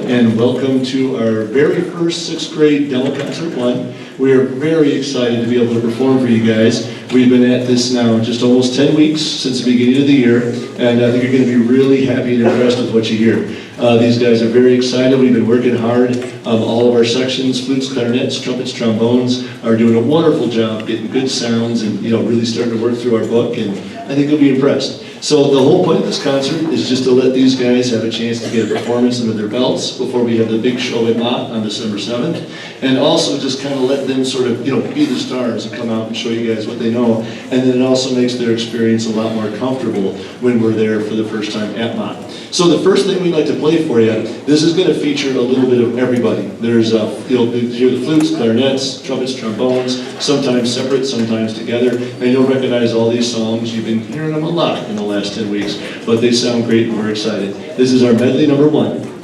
And welcome to our very first 6th grade demo concert one. We are very excited to be able to perform for you guys. We've been at this now just almost 10 weeks since the beginning of the year, and I think you're going to be really happy and impressed with what you hear. These guys are very excited. We've been working hard. All of our sections, flutes, clarinets, trumpets, trombones, are doing a wonderful job getting good sounds and really starting to work through our book, and I think you'll be impressed. So the whole point of this concert is just to let these guys have a chance to get a performance under their belts before we have the big show at Mott on December 7th, and also just kind of let them sort of be the stars and come out and show you guys what they know, and then it also makes their experience a lot more comfortable when we're there for the first time at Mott. So the first thing we'd like to play for you, this is going to feature a little bit of everybody. There's you'll hear the flutes, clarinets, trumpets, trombones, sometimes separate, sometimes together, and you'll recognize all these songs. You've been hearing them a lot in the last 10 weeks, but they sound great and we're excited. This is our medley number 1.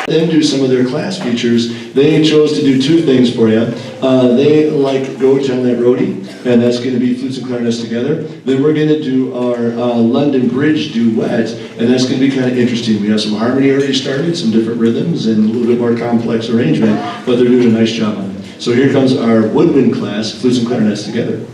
Them do some of their class features. They chose to do 2 things for you. They like Go John That Roadie, and that's going to be flutes and clarinets together. Then we're going to do our London Bridge duet, and that's going to be kind of interesting. We have some harmony already started, some different rhythms, and a little bit more complex arrangement, but they're doing a nice job on it. So here comes our woodwind class, flutes and clarinets together.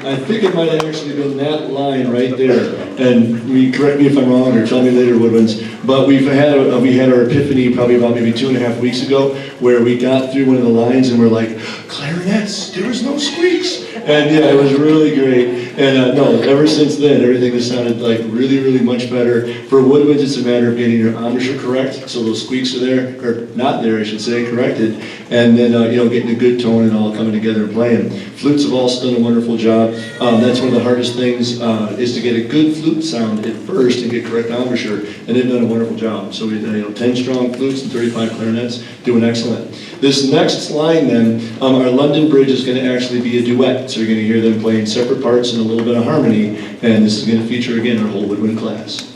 I think it might have actually been that line right there. And correct me if I'm wrong or tell me later, Woodwinds, But we had our epiphany probably about maybe 2.5 weeks ago, where we got through one of the lines and we're like, clarinets, there was no squeaks. And yeah, it was really great. And no, ever since then, everything has sounded like really, really much better. For woodwinds, it's a matter of getting your embouchure correct, so those squeaks are there, or not there, I should say, corrected. And then, getting a good tone and all coming together and playing. Flutes have also done a wonderful job. That's one of the hardest things, is to get a good flute sound at first and get correct embouchure, and they've done a wonderful job. So we 10 strong flutes and 35 clarinets, doing excellent. This next line then, our London Bridge is going to actually be a duet, so you're going to hear them playing separate parts and a little bit of harmony, and this is going to feature again our whole woodwind class.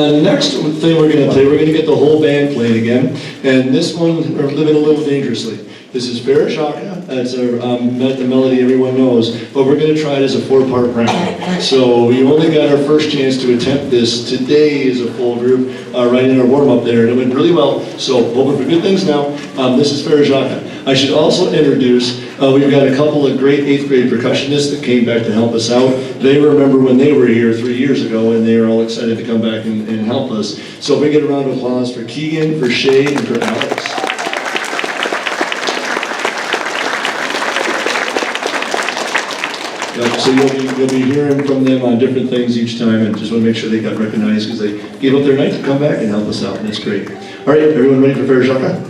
Next thing we're going to play, we're going to get the whole band playing again, and this one, we're living a little dangerously. This is Vereshaka, that's the melody everyone knows, but we're going to try it as a 4-part round. So we only got our first chance to attempt this today as a full group, right in our warm-up there, and it went really well, so hoping for good things now. This is Vereshaka. I should also introduce, we've got a couple of great 8th grade percussionists that came back to help us out. They remember when they were here 3 years ago, and they are all excited to come back and help us. So if we get a round of applause for Keegan, for Shay, and for Alex. So you'll be hearing from them on different things each time, and just want to make sure they got recognized because they gave up their night to come back and help us out, and that's great. All right, everyone ready for Vereshaka?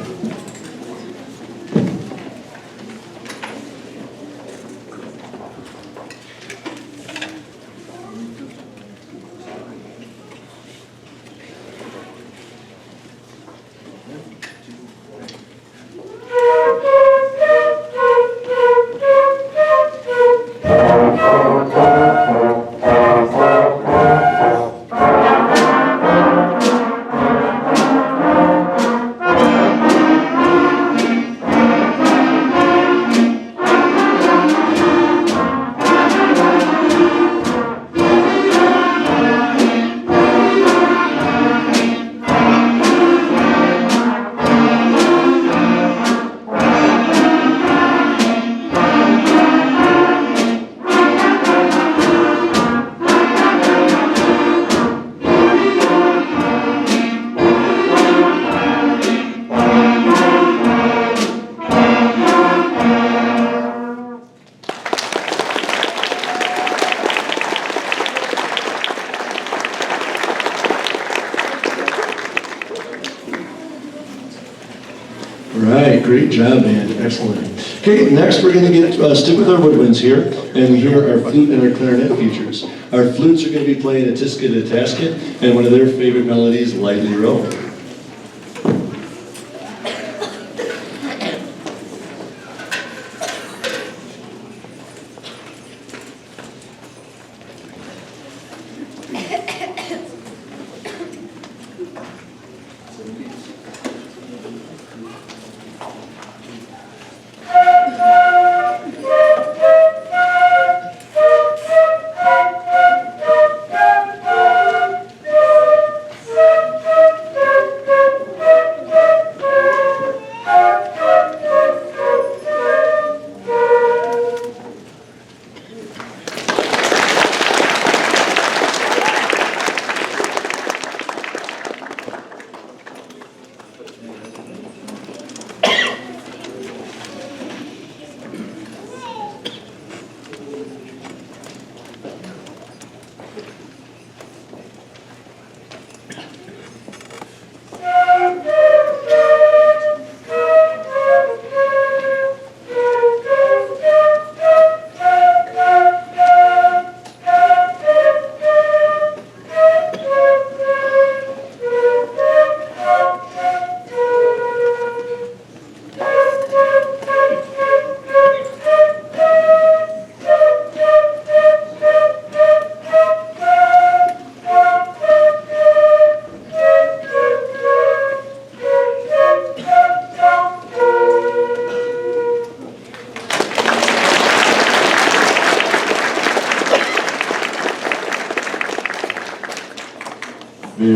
Great job, man. Excellent. Okay, next we're going to stick with our woodwinds here and hear our flute and our clarinet features. Our flutes are going to be playing a tisket a tasket and one of their favorite melodies, Lively Row.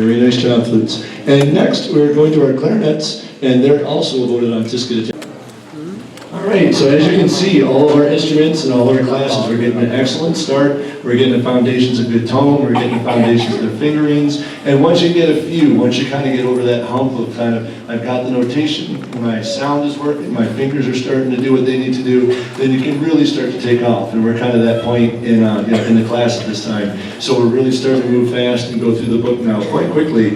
Very nice job, flutes. And next, we're going to our clarinets, and they're also voted on Tisket. All right, so as you can see, all of our instruments and all of our classes, we're getting an excellent start. We're getting the foundations of good tone, we're getting the foundations of their fingerings, and once you get a few, once you kind of get over that hump of kind of, I've got the notation, my sound is working, my fingers are starting to do what they need to do, then you can really start to take off. And we're kind of that point in, in the class at this time. So we're really starting to move fast and go through the book now quite quickly.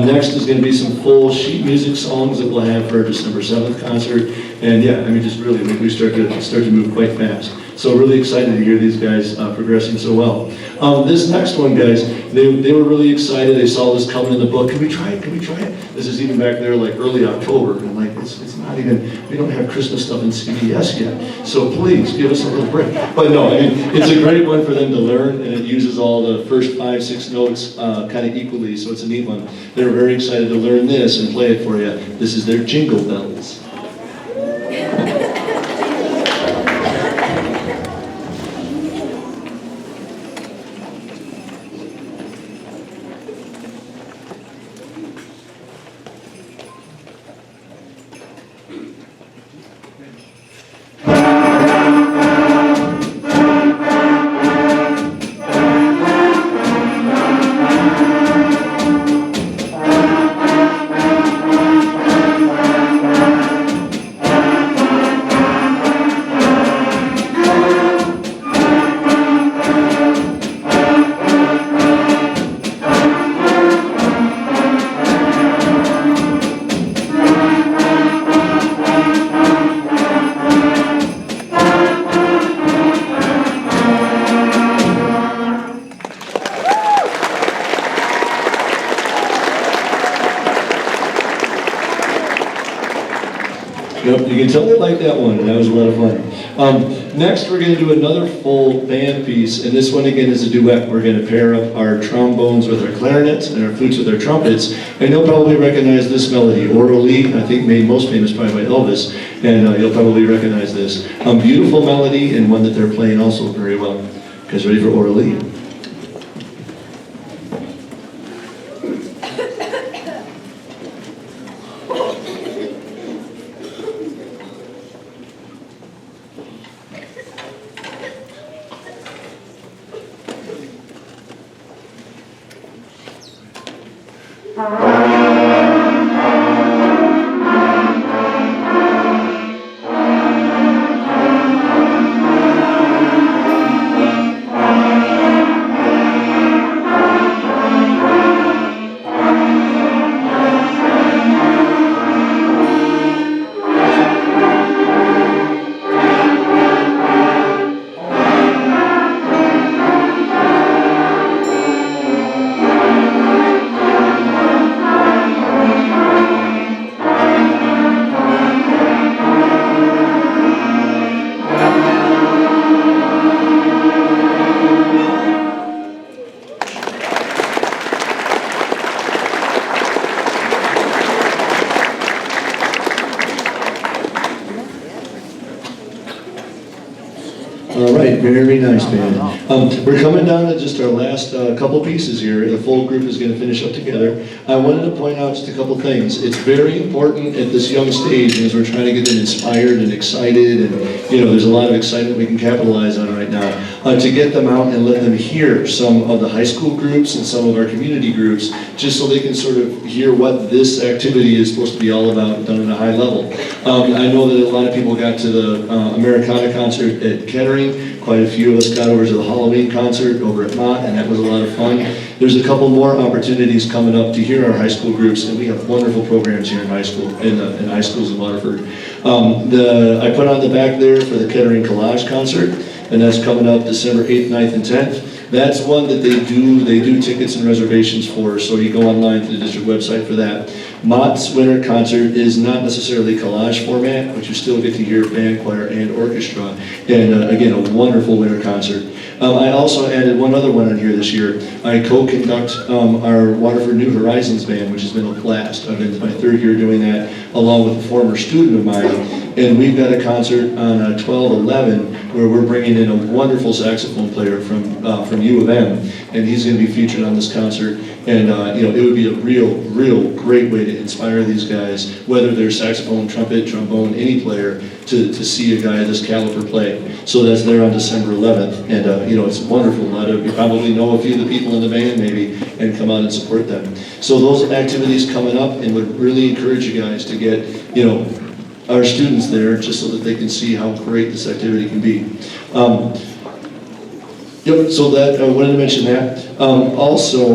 Next is going to be some full sheet music songs that we'll have for our December 7th concert. And yeah, I mean, just really, we start to move quite fast. So really excited to hear these guys progressing so well. This next one, guys, they were really excited. They saw this coming in the book. Can we try it? Can we try it? This is even back there like early October. And like, it's not even, we don't have Christmas stuff in CBS yet. So please, give us a little break. But no, I mean, it's a great one for them to learn, and it uses all the first 5, 6 notes kind of equally, so it's a neat one. They're very excited to learn this and play it for you. This is their Jingle Bells. Yep, you can tell they like that one, and that was a lot of fun. Next, we're going to do another full band piece, and this one again is a duet. We're going to pair up our trombones with our clarinets and our flutes with our trumpets, and you'll probably recognize this melody, Orally, I think made most famous probably by Elvis, and you'll probably recognize this. Beautiful melody, and one that they're playing also very well. You guys ready for Orally? All right, very nice, man. We're coming down to just our last couple pieces here. The full group is going to finish up together. I wanted to point out just a couple things. It's very important at this young stage as we're trying to get them inspired and excited, and there's a lot of excitement we can capitalize on right now, to get them out and let them hear some of the high school groups and some of our community groups, just so they can sort of hear what this activity is supposed to be all about, done at a high level. I know that a lot of people got to the Americana concert at Kettering. Quite a few of us got over to the Halloween concert over at Mott, and that was a lot of fun. There's a couple more opportunities coming up to hear our high school groups, and we have wonderful programs here in high school, in high schools in Waterford. I put on the back there for the Kettering Collage concert, and that's coming up December 8th, 9th, and 10th. That's one that they do tickets and reservations for, so you go online to the district website for that. Mott's winter concert is not necessarily collage format, but you still get to hear band, choir, and orchestra. And again, a wonderful winter concert. I also added one other one on here this year. I co-conduct our Waterford New Horizons band, which has been a blast. I've been my 3rd year doing that. along with a former student of mine. And we've got a concert on 12/11 where we're bringing in a wonderful saxophone player from U of M, and he's going to be featured on this concert. And it would be a real great way to inspire these guys, whether they're saxophone, trumpet, trombone, any player, to see a guy of this caliber play. So that's there on December 11th, and it's wonderful. You probably know a few of the people in the band maybe, and come out and support them. So those activities coming up, and would really encourage you guys to get our students there, just so that they can see how great this activity can be. So that I wanted to mention that. Also,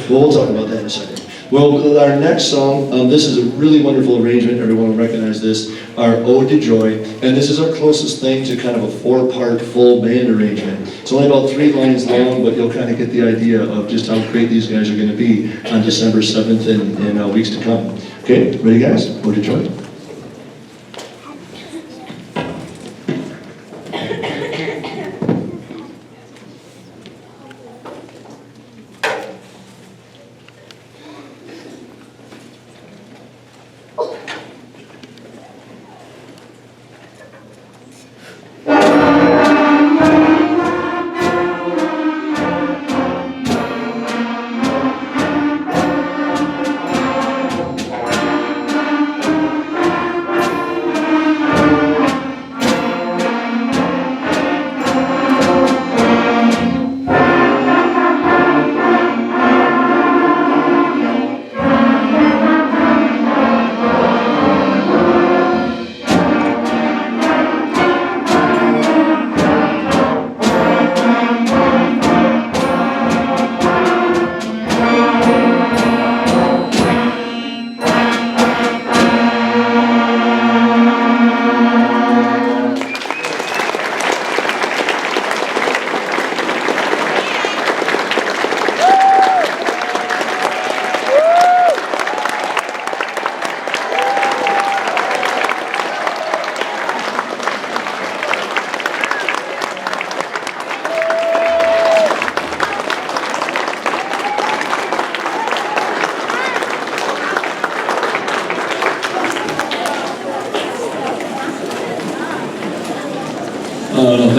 we'll talk about that in a second. Well, our next song, this is a really wonderful arrangement. Everyone will recognize this, our Ode to Joy. And this is our closest thing to kind of a 4-part full band arrangement. It's only about 3 lines long, but you'll kind of get the idea of just how great these guys are going to be on December 7th and weeks to come. Okay, ready guys? Ode to Joy.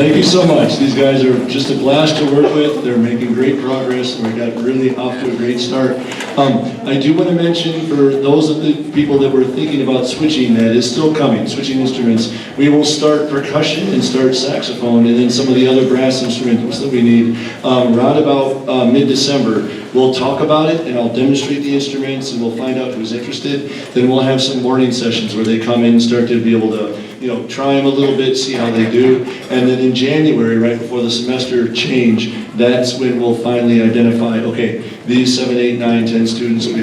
Thank you so much. These guys are just a blast to work with. They're making great progress, and we got really off to a great start. I do want to mention, for those of the people that were thinking about switching, that is still coming, switching instruments. We will start percussion and start saxophone, and then some of the other brass instruments that we need around about mid-December. We'll talk about it, and I'll demonstrate the instruments, and we'll find out who's interested. Then we'll have some morning sessions where they come in and start to be able to try them a little bit, see how they do. And then in January, right before the semester change, that's when we'll finally identify, okay, these 7, 8, 9, 10 students will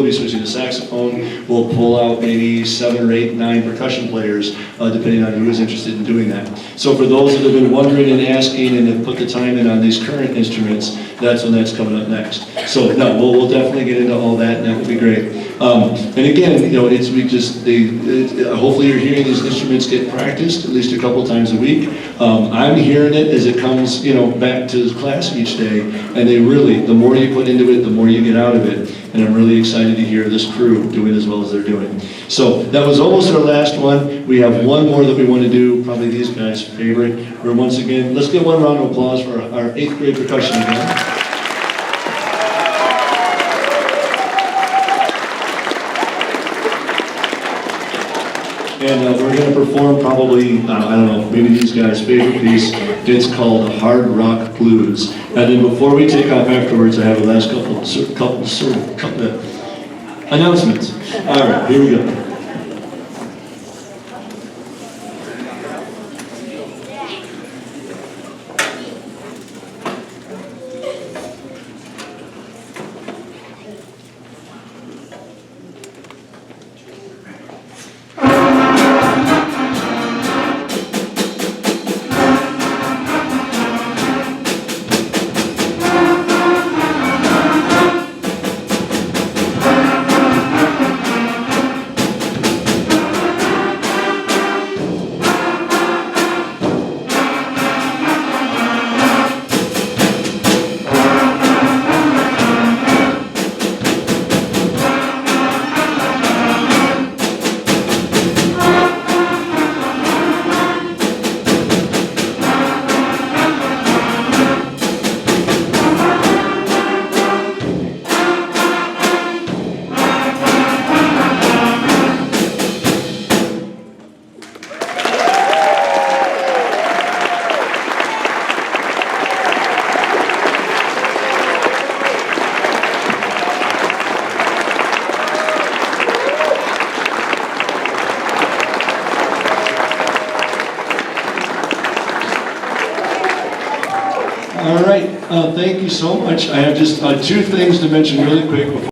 be switching to saxophone. We'll pull out maybe 7 or 8, 9 percussion players, depending on who is interested in doing that. So for those that have been wondering and asking and have put the time in on these current instruments, that's when that's coming up next. So no, we'll definitely get into all that, and that would be great. And again, hopefully you're hearing these instruments get practiced at least a couple times a week. I'm hearing it as it comes, back to class each day, and the more you put into it, the more you get out of it. And I'm really excited to hear this crew doing as well as they're doing. So that was almost our last one. We have one more that we want to do, probably these guys' favorite. Where once again, let's give one round of applause for our 8th grade percussion again. And we're going to perform probably, I don't know, maybe these guys' favorite piece. It's called Hard Rock Blues. And then before we take off afterwards, I have the last couple announcements. All right, here we go. All right, thank you so much. I have just two things to mention really quick before